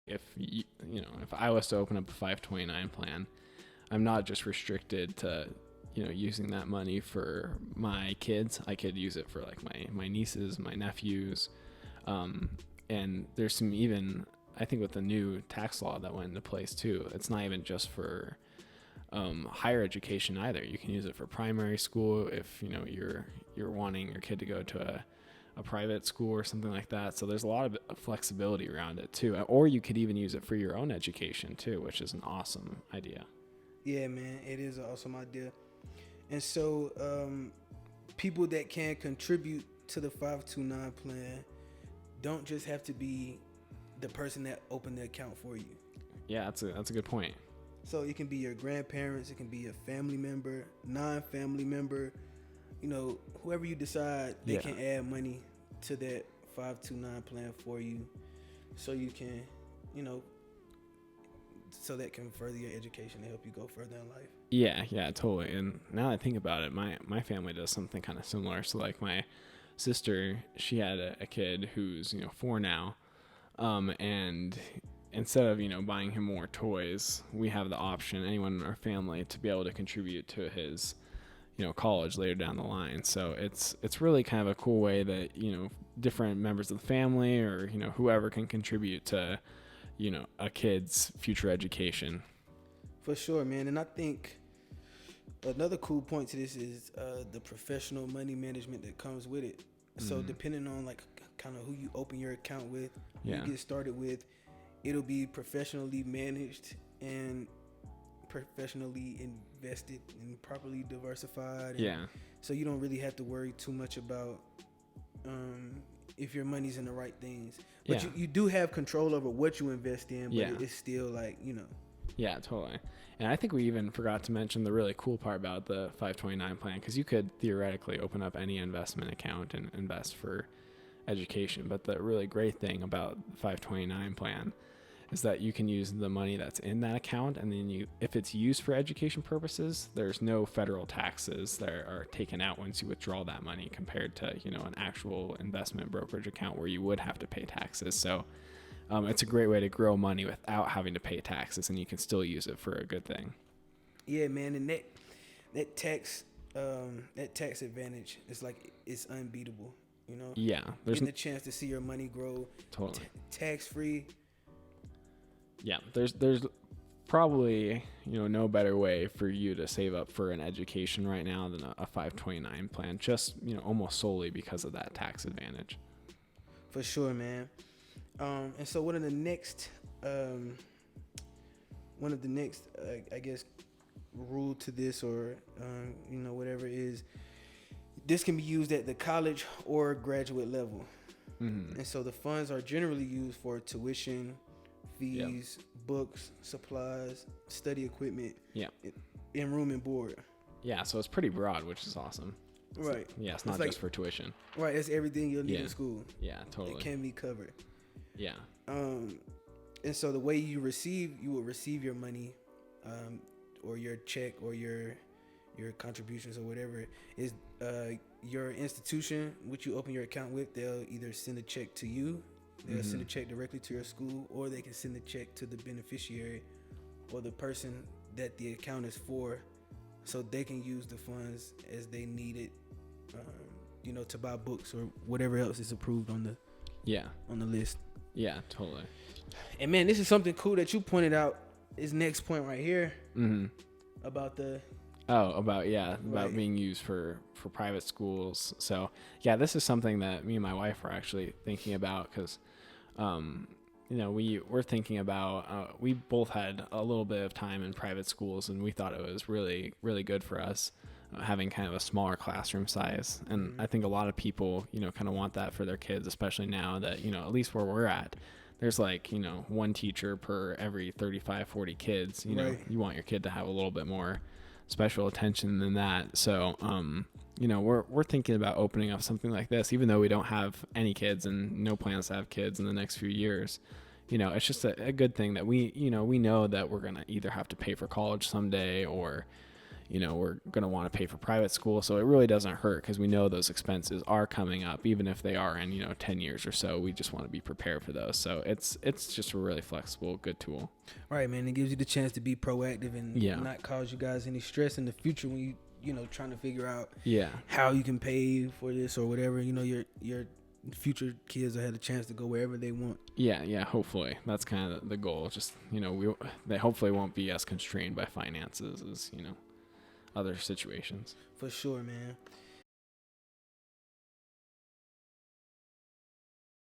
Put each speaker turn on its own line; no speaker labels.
if I was to open up a 529 plan, I'm not just restricted to, using that money for my kids. I could use it for like my nieces, my nephews. And there's some, even, I think with the new tax law that went into place too, it's not even just for higher education either. You can use it for primary school if you're wanting your kid to go to a private school or something like that. So there's a lot of flexibility around it too. Or you could even use it for your own education too, which is an awesome idea.
Yeah, man, it is an awesome idea. And so people that can contribute to the 529 plan don't just have to be the person that opened the account for you.
Yeah, that's a good point.
So it can be your grandparents, it can be a family member, non-family member, whoever you decide, they can add money to that 529 plan for you, so you can, so that can further your education and help you go further in life.
Yeah, totally. And now that I think about it, my family does something kind of similar. So like my sister, she had a kid who's 4 now, and instead of buying him more toys, we have the option, anyone in our family, to be able to contribute to his college later down the line. So it's really kind of a cool way that different members of the family or whoever can contribute to a kid's future education.
For sure, man. And I think another cool point to this is the professional money management that comes with it. So depending on like kind of who you open your account with, who you get started with, it'll be professionally managed and professionally invested and properly diversified. So you don't really have to worry too much about if your money's in the right things. But you do have control over what you invest in, but it's still like,
Yeah, totally. And I think we even forgot to mention the really cool part about the 529 plan, because you could theoretically open up any investment account and invest for education. But the really great thing about the 529 plan is that you can use the money that's in that account, and then if it's used for education purposes, there's no federal taxes that are taken out once you withdraw that money, compared to an actual investment brokerage account where you would have to pay taxes. So it's a great way to grow money without having to pay taxes, and you can still use it for a good thing.
Yeah, man, and that tax advantage is like, it's unbeatable.
Yeah,
there's a chance to see your money grow
totally
tax free.
Yeah, there's probably no better way for you to save up for an education right now than a 529 plan, just almost solely because of that tax advantage.
For sure, man. And so one of the next I guess rule to this, or whatever, is this can be used at the college or graduate level. And so the funds are generally used for tuition, fees, books, supplies, study equipment, and room and board.
Yeah, so it's pretty broad, which is awesome.
Right.
It's not just for tuition.
Right, it's everything you'll need in school.
Yeah, totally.
It can be covered.
Yeah.
And so the way you will receive your money, or your check, or your contributions, or whatever, is your institution, which you open your account with, they'll either send a check to you. They'll send a check directly to your school, or they can send the check to the beneficiary or the person that the account is for, so they can use the funds as they need it, to buy books or whatever else is approved on the list.
Yeah, totally.
And man, this is something cool that you pointed out. This next point right here about the
about being used for private schools. So this is something that me and my wife are actually thinking about, because we're thinking about, we both had a little bit of time in private schools, and we thought it was really, really good for us having kind of a smaller classroom size. And I think a lot of people kind of want that for their kids, especially now that at least where we're at, there's like one teacher per every 35-40 kids. You want your kid to have a little bit more special attention than that. So we're thinking about opening up something like this, even though we don't have any kids and no plans to have kids in the next few years. It's just a good thing that we know that we're gonna either have to pay for college someday, or we're going to want to pay for private school. So it really doesn't hurt because we know those expenses are coming up, even if they are in, 10 years or so. We just want to be prepared for those. So it's just a really flexible, good tool.
Right, man. It gives you the chance to be proactive and not cause you guys any stress in the future when you trying to figure out how you can pay for this or whatever. Your future kids will have a chance to go wherever they want.
Yeah, hopefully. That's kind of the goal. Just, they hopefully won't be as constrained by finances as, other situations.
For sure, man.